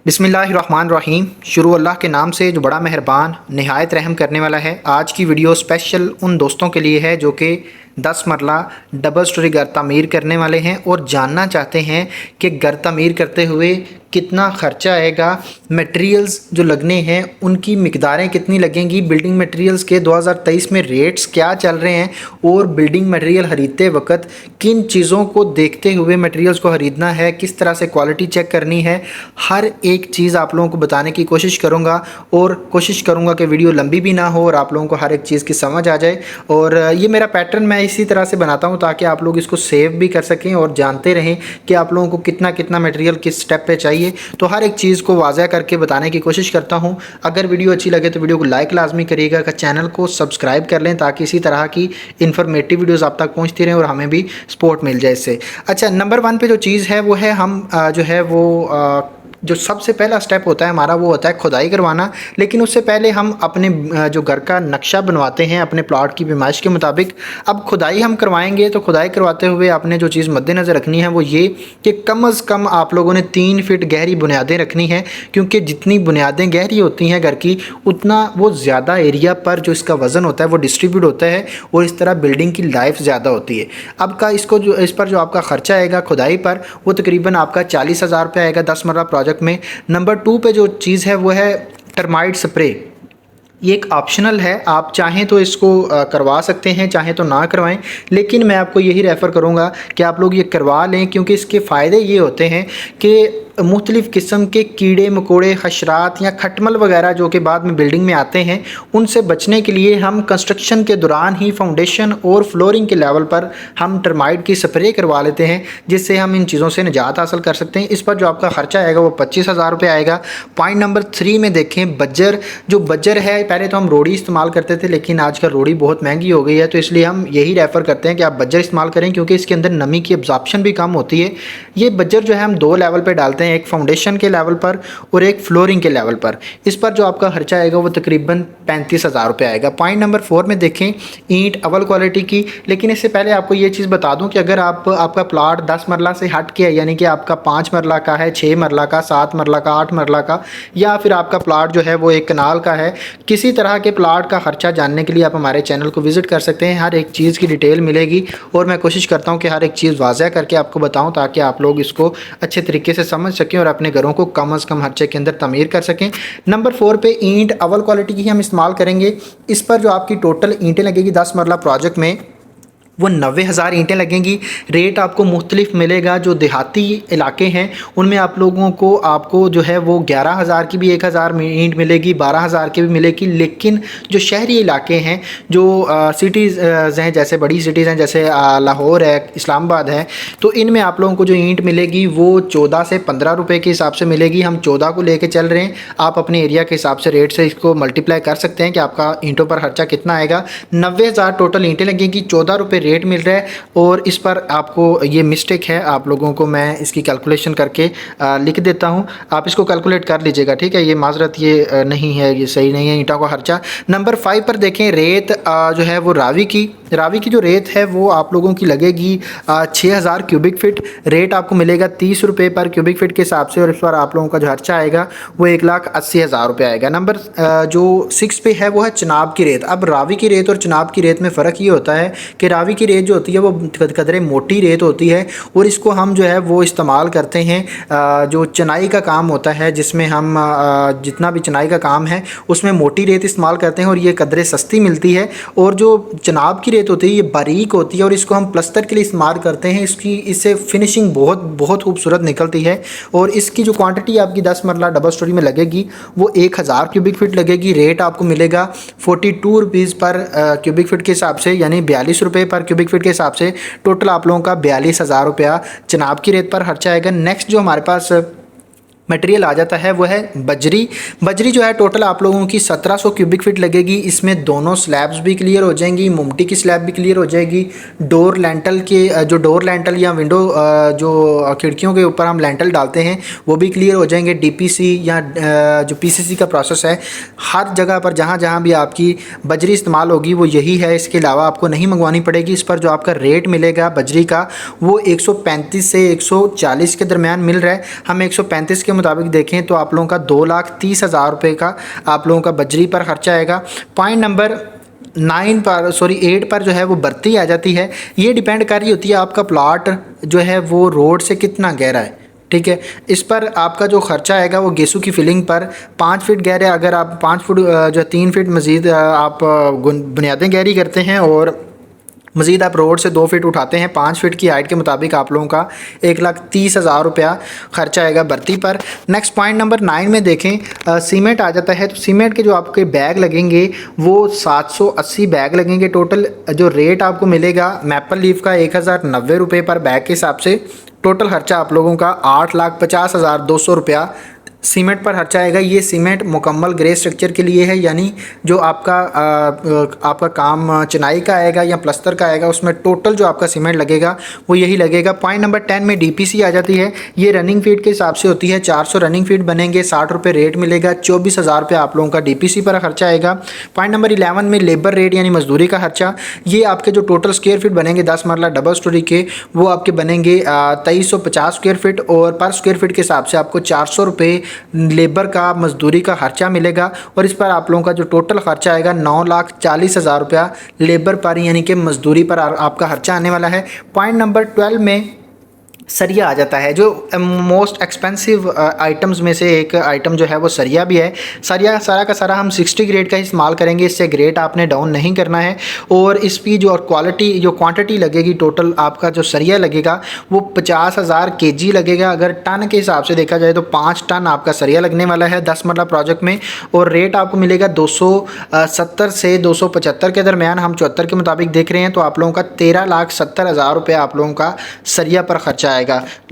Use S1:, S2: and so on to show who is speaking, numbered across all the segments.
S1: बिस्मिल्लाहिर्रहमानिर्रहीम। शुरू अल्लाह के नाम से जो बड़ा मेहरबान नहायत रहम करने वाला है। आज की वीडियो स्पेशल उन दोस्तों के लिए है जो कि 10 मरला डबल स्टोरी घर तमीर करने वाले हैं और जानना चाहते हैं कि घर तमीर करते हुए कितना ख़र्चा आएगा, मटेरियल्स जो लगने हैं उनकी मिकदारें कितनी लगेंगी, बिल्डिंग मटेरियल्स के 2023 में रेट्स क्या चल रहे हैं और बिल्डिंग मटेरियल ख़रीदते वक्त किन चीज़ों को देखते हुए मटेरियल्स को ख़रीदना है, किस तरह से क्वालिटी चेक करनी है। हर एक चीज़ आप लोगों को बताने की कोशिश करूँगा और कोशिश करूँगा कि वीडियो लंबी भी ना हो और आप लोगों को हर एक चीज़ की समझ आ जाए। और ये मेरा पैटर्न मैं इसी तरह से बनाता हूँ ताकि आप लोग इसको सेव भी कर सकें और जानते रहें कि आप लोगों को कितना कितना मटेरियल किस स्टेप पे चाहिए। तो हर एक चीज़ को वाज़ह करके बताने की कोशिश करता हूँ। अगर वीडियो अच्छी लगे तो वीडियो को लाइक लाजमी करिएगा, चैनल को सब्सक्राइब कर लें ताकि इसी तरह की इन्फॉर्मेटिव वीडियोस आप तक पहुँचती रहें और हमें भी सपोर्ट मिल जाए इससे। अच्छा, नंबर 1 पे जो चीज़ है वो है हम जो है वो जो सबसे पहला स्टेप होता है हमारा वो होता है खुदाई करवाना। लेकिन उससे पहले हम अपने जो घर का नक्शा बनवाते हैं अपने प्लॉट की पैमाइश के मुताबिक। अब खुदाई हम करवाएंगे तो खुदाई करवाते हुए आपने जो चीज़ मद्देनज़र रखनी है वो ये कि कम से कम आप लोगों ने 3 फीट गहरी बुनियादें रखनी हैं, क्योंकि जितनी बुनियादें गहरी होती हैं घर की उतना वो ज़्यादा एरिया पर जो इसका वज़न होता है वो डिस्ट्रीब्यूट होता है और इस तरह बिल्डिंग की लाइफ ज़्यादा होती है। अब का इसको जो इस पर जो आपका ख़र्चा आएगा खुदाई पर वो तकरीबन आपका 40,000 रुपये आएगा 10 मरला प्रोजेक्ट में। नंबर 2 पे जो चीज़ है वो है टर्माइट स्प्रे। ये एक ऑप्शनल है, आप चाहें तो इसको करवा सकते हैं, चाहें तो ना करवाएं, लेकिन मैं आपको यही रेफ़र करूंगा कि आप लोग ये करवा लें, क्योंकि इसके फ़ायदे ये होते हैं कि मुख्तलिफ़ किस्म के कीड़े मकोड़े, हशरात या खटमल वगैरह जो कि बाद में बिल्डिंग में आते हैं उनसे बचने के लिए हम कंस्ट्रक्शन के दौरान ही फाउंडेशन और फ्लोरिंग के लेवल पर हम टर्माइट की स्प्रे करवा लेते हैं, जिससे हम इन चीज़ों से निजात हासिल कर सकते हैं। इस पर जो आपका ख़र्चा आएगा वो 25,000 रुपये आएगा। पॉइंट नंबर 3 में देखें बज्जर। जो बज्जर है, पहले तो हम रोड़ी इस्तेमाल करते थे लेकिन आजकल रोड़ी बहुत महंगी हो गई है, तो इसलिए हम यही रेफ़र करते हैं कि आप बज्जर इस्तेमाल करें, क्योंकि इसके अंदर नमी की एब्जॉर्प्शन भी कम होती है। ये बज्जर जो है हम 2 लेवल पर डालते हैं, एक फाउंडेशन के लेवल पर और एक फ्लोरिंग के लेवल पर। इस पर जो आपका खर्चा आएगा वो तकरीबन 35,000 रुपये आएगा। पॉइंट नंबर 4 में देखें ईंट अव्वल क्वालिटी की। लेकिन इससे पहले आपको ये चीज़ बता दूं कि अगर आपका प्लाट 10 मरला से हट के है, यानी कि आपका 5 मरला का है, 6 मरला का, 7 मरला का, 8 मरला का, या फिर आपका प्लाट जो है वो एक कनाल का है, किसी तरह के प्लाट का खर्चा जानने के लिए आप हमारे चैनल को विज़िट कर सकते हैं। हर एक चीज़ की डिटेल मिलेगी और मैं कोशिश करता हूँ कि हर एक चीज़ वाज़ह करके आपको बताऊँ ताकि आप लोग इसको अच्छे तरीके से समझ सकें और अपने घरों को कम से कम खर्चे के अंदर तमीर कर सकें। नंबर 4 पे ईंट अव्वल क्वालिटी की हम इस्तेमाल करेंगे। इस पर जो आपकी टोटल ईंटें लगेगी 10 मरला प्रोजेक्ट में वो 90,000 ईंटें लगेंगी। रेट आपको मुख्तलिफ मिलेगा। जो देहाती इलाके हैं उनमें आप लोगों को आपको जो है वो 11,000 की भी 1,000 ईंट मिलेगी, 12,000 की भी मिलेगी। लेकिन जो शहरी इलाके हैं, जो सिटीज़ हैं, जैसे बड़ी सिटीज़ हैं जैसे लाहौर है, इस्लामाबाद है, तो इनमें आप लोगों को जो ईंट मिलेगी वो 14 से 15 रुपये के हिसाब से मिलेगी। हम 14 को लेके चल रहे हैं, आप अपने एरिया के हिसाब से रेट से इसको मल्टीप्लाई कर सकते हैं कि आपका ईंटों पर खर्चा कितना आएगा। 90,000 टोटल ईंटें लगेंगी, 14 रुपये रेट मिल रहा है। और इस पर आपको ये मिस्टेक है, आप लोगों को मैं इसकी कैलकुलेशन करके लिख देता हूँ, आप इसको कैलकुलेट कर लीजिएगा, ठीक है। ये माजरत ये नहीं है, ये सही नहीं है ईंटों का खर्चा। नंबर 5 पर देखें रेत जो है वो रावी की जो रेत है वो आप लोगों की लगेगी 6,000 क्यूबिक फीट। रेट आपको मिलेगा 30 रुपये पर क्यूबिक फीट के हिसाब से और इस पर आप लोगों का जो खर्चा आएगा वो 1,80,000 रुपये आएगा। नंबर जो 6 पे है वो है चिनाब की रेत। अब रावी की रेत और चिनाब की रेत में फ़र्क ये होता है कि रावी की रेत जो होती है वो कदरे मोटी रेत होती है और इसको हम जो है वो इस्तेमाल करते हैं जो चनाई का काम होता है, जिसमें हम जितना भी चनाई का काम है उसमें मोटी रेत इस्तेमाल करते हैं और ये कदरे सस्ती मिलती है। और जो चिनाब की रेत होती है ये बारीक होती है और इसको हम प्लस्तर के लिए इस्तेमाल करते हैं। इससे फिनिशिंग बहुत बहुत खूबसूरत निकलती है और इसकी जो क्वांटिटी आपकी 10 मरला डबल स्टोरी में लगेगी वो 1,000 क्यूबिक फीट लगेगी। रेट आपको मिलेगा 42 रुपीज़ पर क्यूबिक फीट के हिसाब से, यानी 42 रुपये पर क्यूबिक फीट के हिसाब से। टोटल आप लोगों का 42,000 रुपया चिनाब की रेत पर खर्चा आएगा। नेक्स्ट जो हमारे पास मटेरियल आ जाता है वो है बजरी जो है टोटल आप लोगों की 1700 क्यूबिक फीट लगेगी। इसमें दोनों स्लैब्स भी क्लियर हो जाएंगी, मुमटी की स्लैब भी क्लियर हो जाएगी, डोर लेंटल के जो डोर लेंटल या विंडो जो खिड़कियों के ऊपर हम लेंटल डालते हैं वो भी क्लियर हो जाएंगे। डीपीसी या जो पीसीसी का प्रोसेस है, हर जगह पर जहाँ जहाँ भी आपकी बजरी इस्तेमाल होगी वो यही है, इसके अलावा आपको नहीं मंगवानी पड़ेगी। इस पर जो आपका रेट मिलेगा बजरी का वो 135 से 140 के दरमियान मिल रहा है। हम 135 के मुताबिक देखें तो आप लोगों का 2,30,000 रुपये का आप लोगों का बजरी पर खर्चा आएगा। पॉइंट नंबर 8 पर जो है वो बर्ती आ जाती है। ये डिपेंड कर रही होती है आपका प्लॉट जो है वो रोड से कितना गहरा है, ठीक है। इस पर आपका जो खर्चा आएगा वो गेसू की फिलिंग पर 5 फीट गहरे, अगर आप 5 फुट जो 3 फीट मज़ीद आप बुनियादें गहरी करते हैं और मज़ीद आप रोड से 2 फीट उठाते हैं 5 फीट की हाइट के मुताबिक आप लोगों का 1,30,000 रुपया खर्चा आएगा भर्ती पर। नेक्स्ट पॉइंट नंबर 9 में देखें सीमेंट आ जाता है। तो सीमेंट के जो आपके बैग लगेंगे वो 780 बैग लगेंगे टोटल। जो रेट आपको मिलेगा मैपल लीफ का 1,090 रुपये पर बैग के हिसाब से। टोटल खर्चा आप लोगों का 8,50,200 रुपया सीमेंट पर खर्चा आएगा। ये सीमेंट मुकम्मल ग्रे स्ट्रक्चर के लिए है, यानी जो आपका काम चिनाई का आएगा या प्लस्तर का आएगा उसमें टोटल जो आपका सीमेंट लगेगा वो यही लगेगा। पॉइंट नंबर 10 में डीपीसी आ जाती है। ये रनिंग फीट के हिसाब से होती है। 400 रनिंग फीट बनेंगे, 60 रुपये रेट मिलेगा, 24,000 रुपये आप लोगों का डीपीसी पर खर्चा आएगा। पॉइंट नंबर 11 में लेबर रेट यानी मजदूरी का खर्चा। ये आपके जो टोटल स्क्वायर फीट बनेंगे 10 मरला डबल स्टोरी के वो आपके बनेंगे 2350 स्क्वायर फीट, और पर स्क्वायर फीट के हिसाब से आपको 400 रुपये लेबर का मजदूरी का खर्चा मिलेगा। और इस पर आप लोगों का जो टोटल खर्चा आएगा 9,40,000 रुपया लेबर पर यानी कि मजदूरी पर आपका खर्चा आने वाला है। पॉइंट नंबर 12 में सरिया आ जाता है, जो मोस्ट एक्सपेंसिव आइटम्स में से एक आइटम जो है वो सरिया भी है। सरिया सारा का सारा हम 60 ग्रेड का इस्तेमाल करेंगे, इससे ग्रेड आपने डाउन नहीं करना है। और इसकी जो क्वालिटी जो क्वांटिटी लगेगी टोटल आपका जो सरिया लगेगा वो 50,000 kg लगेगा। अगर टन के हिसाब से देखा जाए तो 5 टन आपका सरिया लगने वाला है 10 मरला प्रोजेक्ट में। और रेट आपको मिलेगा 270 से 275 के दरमियान। हम 74 के मुताबिक देख रहे हैं तो आप लोगों का 13,70,000 रुपये आप लोगों का सरिया पर खर्चा आएगा।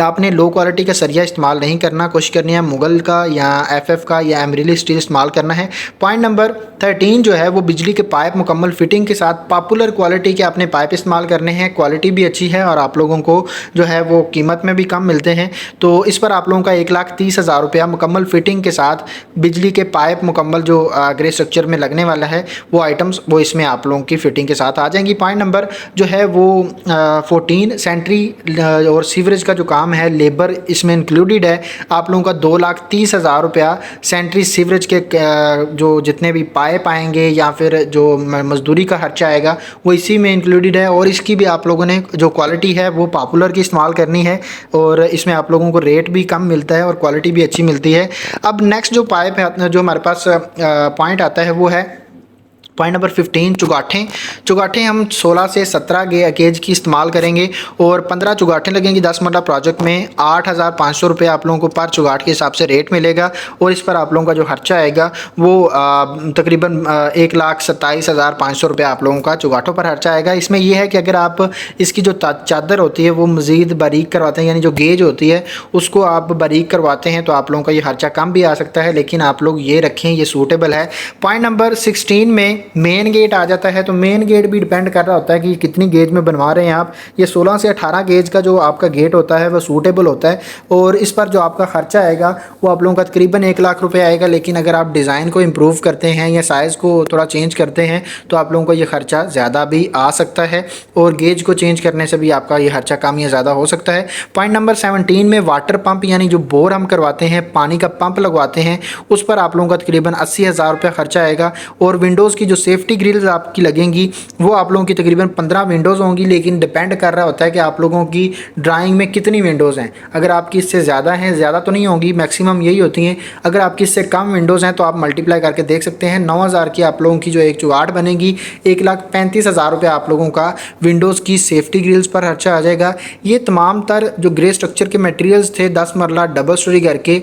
S1: आपने लो क्वालिटी का सरिया इस्तेमाल नहीं करना, कोशिश करनी है मुगल का या एफएफ का या एमरिली स्टील इस्तेमाल करना है। पॉइंट नंबर 13 जो है वो बिजली के पाइप मुकम्मल फिटिंग के साथ पॉपुलर क्वालिटी के अपने पाइप इस्तेमाल करने हैं। क्वालिटी भी अच्छी है और आप लोगों को जो है वो कीमत में भी कम मिलते हैं। तो इस पर आप लोगों का 1,30,000 रुपया मुकम्मल फिटिंग के साथ बिजली के पाइप मुकम्मल जो ग्रे स्ट्रक्चर में लगने वाला है वो आइटम्स वो इसमें आप लोगों की फिटिंग के साथ आ जाएंगी। पॉइंट नंबर जो है वो 14 सेंट्री और सीवरेज का जो काम है लेबर इसमें इंक्लूडेड है। आप लोगों का 2,30,000 रुपया सेंट्री सीवरेज के जो जितने भी पाइप आएंगे या फिर जो मजदूरी का खर्चा आएगा वो इसी में इंक्लूडेड है। और इसकी भी आप लोगों ने जो क्वालिटी है वो पॉपुलर की इस्तेमाल करनी है और इसमें आप लोगों को रेट भी कम मिलता है और क्वालिटी भी अच्छी मिलती है। अब नेक्स्ट जो पाइप है जो हमारे पास पॉइंट आता है वो है पॉइंट नंबर 15 चुगाठें हम 16 से 17 गेज की इस्तेमाल करेंगे और 15 चुगाठें लगेंगी 10 मरला प्रोजेक्ट में। 8,500 रुपये आप लोगों को पर चुगाठ के हिसाब से रेट मिलेगा। और इस पर आप लोगों का जो खर्चा आएगा वो तकरीबन 1,27,500 रुपये आप लोगों का चुगाठों पर खर्चा आएगा। इसमें यह है कि अगर आप इसकी जो चादर होती है वो मज़ीद बारीक करवाते हैं, यानी जो गेज होती है उसको आप बारीक करवाते हैं तो आप लोगों का ये खर्चा कम भी आ सकता है, लेकिन आप लोग ये रखें, ये सूटेबल है। पॉइंट नंबर 16 में मेन गेट आ जाता है। तो मेन गेट भी डिपेंड कर रहा होता है कि कितनी गेज में बनवा रहे हैं आप। ये 16 से 18 गेज का जो आपका गेट होता है वो सूटेबल होता है और इस पर जो आपका खर्चा आएगा वो आप लोगों का तकरीबन 1,00,000 रुपये आएगा। लेकिन अगर आप डिज़ाइन को इम्प्रूव करते हैं या साइज़ को थोड़ा चेंज करते हैं तो आप लोगों को ये खर्चा ज़्यादा भी आ सकता है और गेज को चेंज करने से भी आपका ये खर्चा कम या ज़्यादा हो सकता है। पॉइंट नंबर 17 में वाटर पंप यानी जो बोर हम करवाते हैं, पानी का पंप लगवाते हैं, उस पर आप लोगों का तकरीबन 80,000 रुपये खर्चा आएगा। और विंडोज़ की जो सेफ्टी ग्रिल्स आपकी लगेंगी वो आप लोगों की तकरीबन 15 विंडोज़ होंगी, लेकिन डिपेंड कर रहा होता है कि आप लोगों की ड्राइंग में कितनी विंडोज़ हैं। अगर आपकी इससे ज़्यादा हैं, ज़्यादा तो नहीं होंगी, मैक्सिमम यही होती हैं। अगर आपकी इससे कम विंडोज़ हैं तो आप मल्टीप्लाई करके देख सकते हैं। 9,000 की आप लोगों की जो एक चुगाठ बनेगी, 1,35,000 रुपये आप लोगों का विंडोज़ की सेफ्टी ग्रिल्स पर खर्चा आ जाएगा। ये तमाम तर जो ग्रे स्ट्रक्चर के मटेरियल्स थे 10 मरला डबल स्टोरी घर के,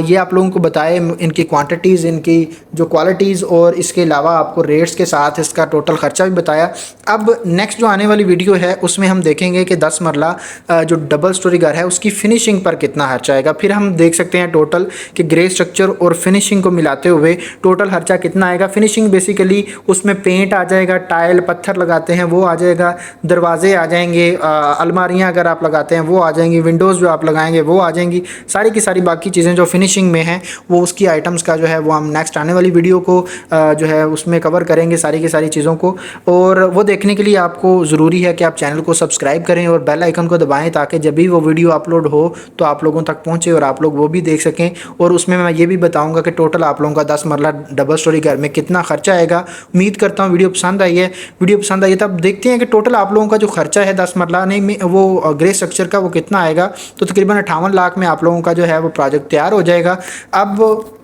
S1: ये आप लोगों को बताए, इनकी क्वांटिटीज़, इनकी जो क्वालिटीज़ और इसके अलावा आपको रेट्स के साथ इसका टोटल ख़र्चा भी बताया। अब नेक्स्ट जो आने वाली वीडियो है उसमें हम देखेंगे कि 10 मरला जो डबल स्टोरी घर है उसकी फिनिशिंग पर कितना खर्चा आएगा। फिर हम देख सकते हैं टोटल कि ग्रे स्ट्रक्चर और फिनिशिंग को मिलाते हुए टोटल खर्चा कितना आएगा। फिनिशिंग बेसिकली उसमें पेंट आ जाएगा, टाइल पत्थर लगाते हैं वो आ जाएगा, दरवाजे आ जाएंगे, अलमारियाँ अगर आप लगाते हैं वो आ जाएंगी, विंडोज़ जो आप लगाएंगे वो आ जाएंगी, सारी की सारी बाकी चीज़ें जो फिनिशिंग में हैं वो उसकी आइटम्स का जो है वो हम नेक्स्ट आने वाली वीडियो को जो है उसमें कवर कवर करेंगे सारी की सारी चीज़ों को। और वो देखने के लिए आपको ज़रूरी है कि आप चैनल को सब्सक्राइब करें और बेल आइकन को दबाएं, ताकि जब भी वो वीडियो अपलोड हो तो आप लोगों तक पहुंचे और आप लोग वो भी देख सकें। और उसमें मैं ये भी बताऊंगा कि टोटल आप लोगों का 10 मरला डबल स्टोरी घर में कितना खर्चा आएगा। उम्मीद करता हूँ वीडियो पसंद आई है। वीडियो पसंद आई है तब देखते हैं कि टोटल आप लोगों का जो खर्चा है 10 मरला नहीं में वो ग्रे स्ट्रक्चर का वो कितना आएगा। तो तकरीबन 58 लाख में आप लोगों का जो है वो प्रोजेक्ट तैयार हो जाएगा। अब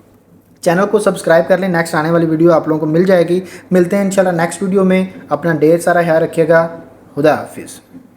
S1: चैनल को सब्सक्राइब कर लें, नेक्स्ट आने वाली वीडियो आप लोगों को मिल जाएगी। मिलते हैं इंशाल्लाह नेक्स्ट वीडियो में। अपना ढेर सारा ख्याल रखिएगा। खुदा हाफिज़।